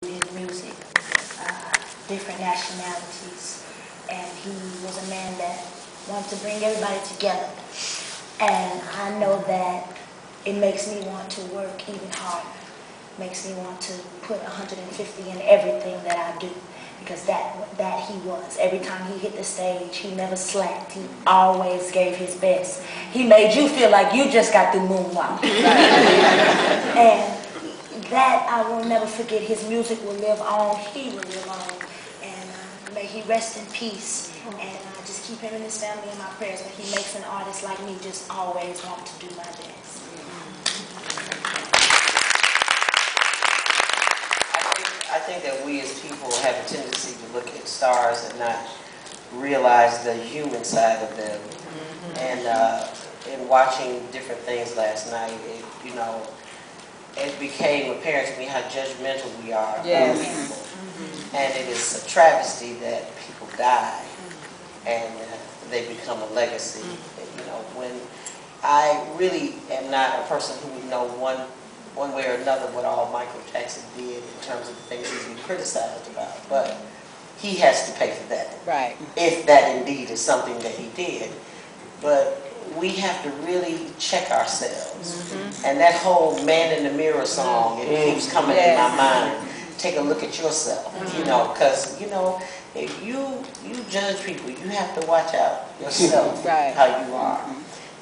his music, different nationalities, and he was a man that wanted to bring everybody together. And I know that it makes me want to work even harder, makes me want to put 150 in everything that I do, because that he was. Every time he hit the stage, he never slacked. He always gave his best. He made you feel like you just got through moonwalking. And that I will never forget. His music will live on. He will live on. And may he rest in peace. And I just keep him and his family in my prayers. But he makes an artist like me just always want to do my best. I think that we as people have a tendency to look at stars and not realize the human side of them. And in watching different things last night, it became apparent to me how judgmental we are of people. And it is a travesty that people die and they become a legacy. When I really am not a person who would know one way or another what all Michael Jackson did in terms of the things he's been criticized about, but he has to pay for that. Right. If that indeed is something that he did. But we have to really check ourselves. And that whole Man in the Mirror song, it keeps coming in my mind. Take a look at yourself, because, if you judge people, you have to watch out yourself, how you are.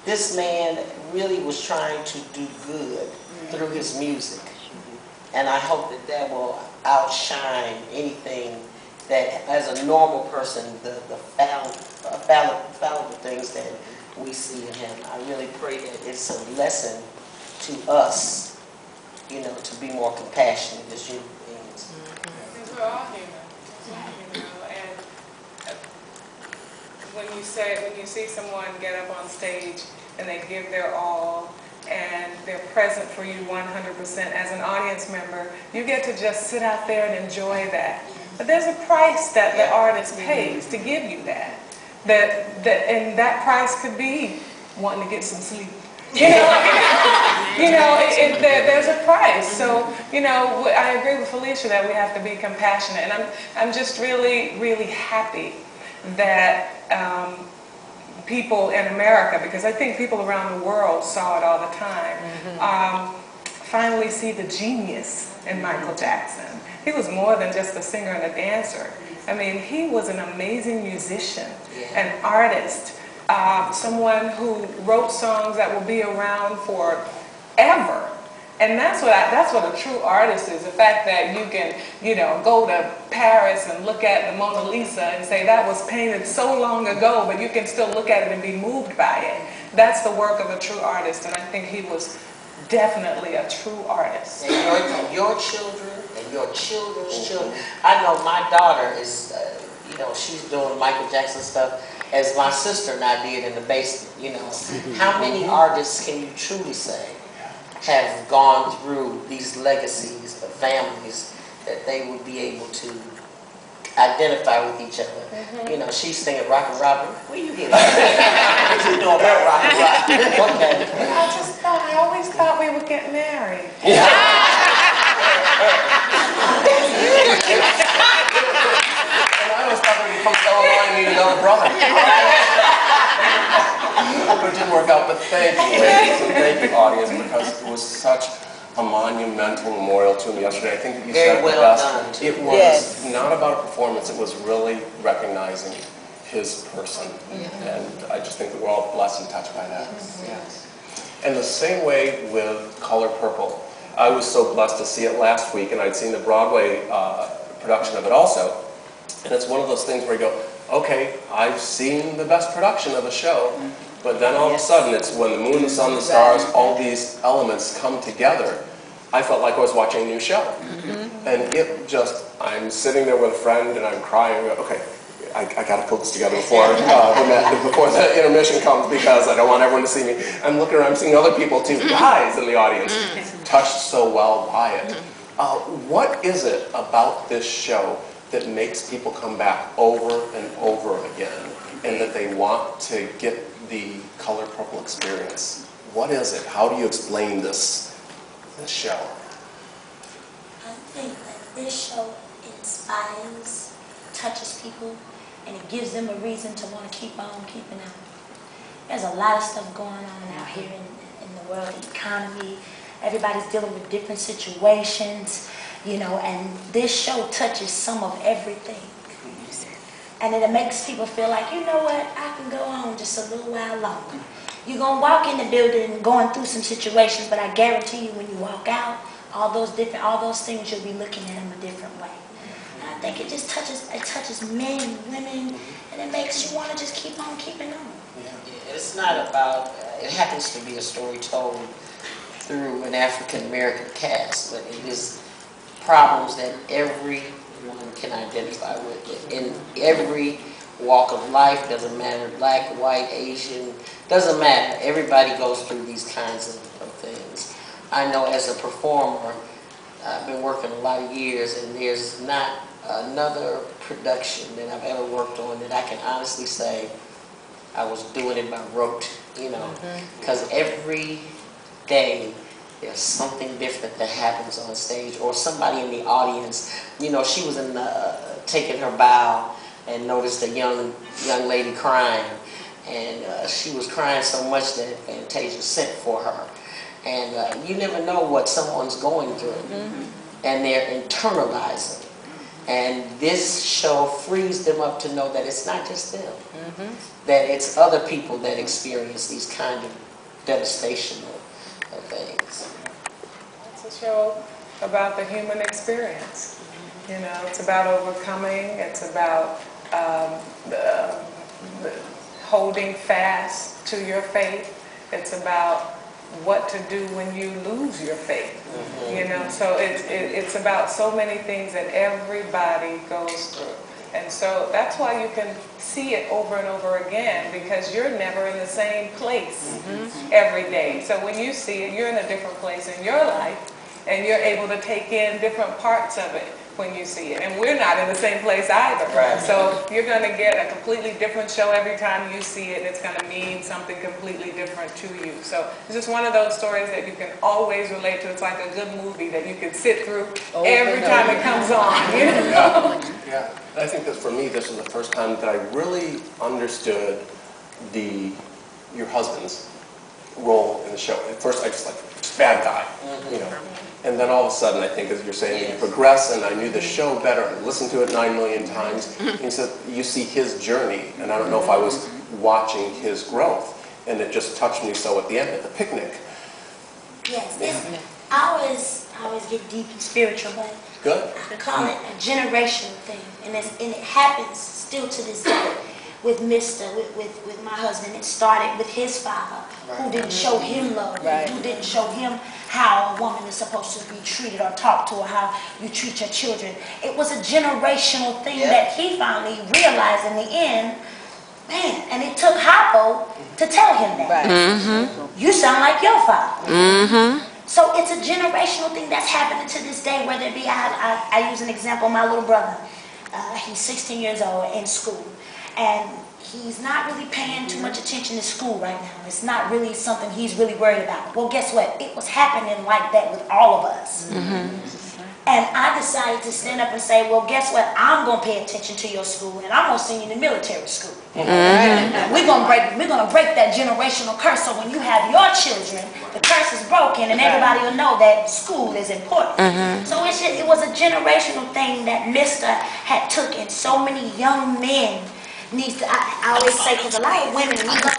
This man really was trying to do good through his music. And I hope that that will outshine anything that, as a normal person, the fallible things that we see in him. I really pray that it's a lesson to us, to be more compassionate as human beings. Because we're all human, and when you see someone get up on stage and they give their all and they're present for you 100% as an audience member, you get to just sit out there and enjoy that. But there's a price that the artist pays to give you that. And that price could be wanting to get some sleep. There's a price. So, I agree with Felicia that we have to be compassionate. And I'm just really, really happy that people in America, because I think people around the world saw it all the time, finally see the genius in Michael Jackson. He was more than just a singer and a dancer. I mean, he was an amazing musician, an artist, someone who wrote songs that will be around forever. And that's what a true artist is. The fact that you can, go to Paris and look at the Mona Lisa and say that was painted so long ago, but you can still look at it and be moved by it. That's the work of a true artist, and I think he was definitely a true artist. And your children and your children's children. I know my daughter is, she's doing Michael Jackson stuff as my sister and I did in the basement. How many artists can you truly say have gone through these legacies of families that they would be able to identify with each other? She's singing Rockin' Robin. Where you get that? What you know about Rockin' Robin? Okay. I always thought we would get married. And I always thought we'd become so alone and need another brother. But it didn't work out, but thank you, ladies, and thank you, audience, because it was such a monumental memorial to him yesterday. I think that you said Very the well best. done. It was not about a performance, it was really recognizing his person. And I just think that we're all blessed and touched by that. And the same way with Color Purple. I was so blessed to see it last week, and I'd seen the Broadway production of it also. And it's one of those things where you go, okay, I've seen the best production of a show, but then all of a sudden it's when the moon, the sun, the stars, all these elements come together. I felt like I was watching a new show. And I'm sitting there with a friend and I'm crying, okay, I gotta put this together before the intermission comes, because I don't want everyone to see me. I'm looking around, I'm seeing other people too, guys in the audience, touched so well by it. What is it about this show that makes people come back over and over again, and that they want to get the Color Purple experience? What is it? How do you explain this show? I think that This show inspires, touches people, and it gives them a reason to want to keep on keeping on. There's a lot of stuff going on out here in the world, the economy. Everybody's dealing with different situations, you know, and this show touches some of everything. And it makes people feel like, you know what, I can go on just a little while longer. You're going to walk in the building going through some situations, but I guarantee you when you walk out, all those things, you'll be looking at them a different way. And I think it just touches men, women, and it makes you want to just keep on keeping on. It's not about, it happens to be a story told through an African-American cast, but it is problems that everyone can identify with. In every walk of life, doesn't matter, black, white, Asian, doesn't matter. Everybody goes through these kinds of things. I know as a performer, I've been working a lot of years, and there's not another production that I've ever worked on that I can honestly say I was doing it by rote, you know, because every day there's something different that happens on stage, or somebody in the audience. You know, she was taking her bow and noticed a young lady crying, and she was crying so much that Fantasia sent for her. And you never know what someone's going through, and they're internalizing. And this show frees them up to know that it's not just them, that it's other people that experience these kind of devastation of things. It's a show about the human experience. You know, it's about overcoming, it's about holding fast to your faith, it's about what to do when you lose your faith. You know, so it's about so many things that everybody goes through. And so that's why you can see it over and over again, because you're never in the same place every day. So when you see it, you're in a different place in your life, and you're able to take in different parts of it when you see it. And we're not in the same place either. Right. So you're going to get a completely different show every time you see it, and it's going to mean something completely different to you. So it's just one of those stories that you can always relate to. It's like a good movie that you can sit through every time it comes on. You know? Yeah. I think that for me, this was the first time that I really understood your husband's role in the show. At first, I just like, bad guy, you know. And then all of a sudden, I think, as you're saying, you progress, and I knew the show better. I listened to it 9 million times. And he said, you see his journey, and I don't know if I was watching his growth, and it just touched me so at the end, at the picnic. Yes, I always get deep and spiritual, but Good. I call it a generational thing, and it happens still to this day with with my husband. It started with his father, who didn't show him love, who didn't show him how a woman is supposed to be treated or talked to, or how you treat your children. It was a generational thing that he finally realized in the end. Man, and it took Hoppo to tell him that. You sound like your father. So it's a generational thing that's happening to this day, whether it be, I use an example, my little brother. He's 16 years old in school, and he's not really paying too much attention to school right now. It's not really something he's really worried about. Well, guess what? It was happening like that with all of us. And I decided to stand up and say, well, guess what? I'm going to pay attention to your school, and I'm going to send you to military school. We're going to break that generational curse, so when you have your children, the curse is broken, and everybody will know that school is important. So it was a generational thing that Mr. had took, and so many young men needs to, I always say, because a lot of women, we love